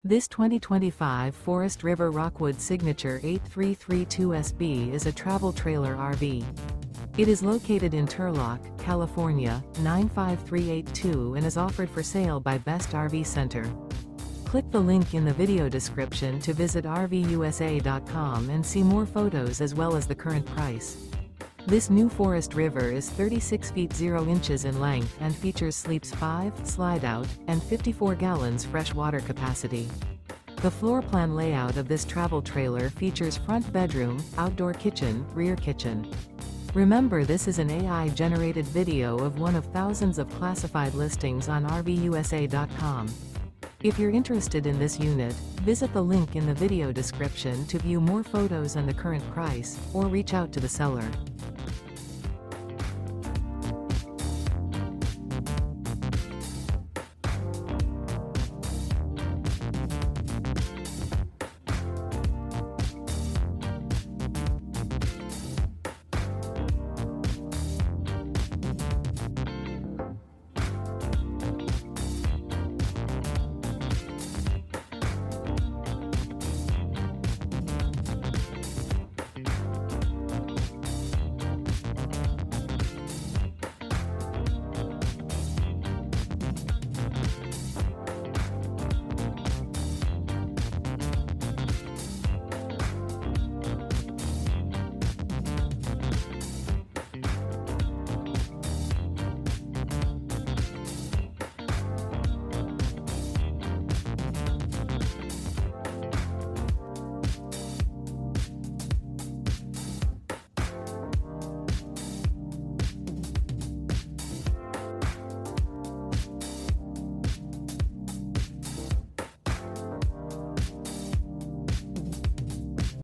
This 2025 Forest River Rockwood Signature 8332SB is a travel trailer RV. It is located in Turlock, California, 95382 and is offered for sale by Best RV Center. Click the link in the video description to visit RVUSA.com and see more photos as well as the current price. This new Forest River is 36 feet 0 inches in length and features sleeps 5, Slideout, and 54 gallons fresh water capacity. The floor plan layout of this travel trailer features front bedroom, outdoor kitchen, rear kitchen. Remember, this is an AI-generated video of one of thousands of classified listings on RVUSA.com. If you're interested in this unit, visit the link in the video description to view more photos and the current price, or reach out to the seller.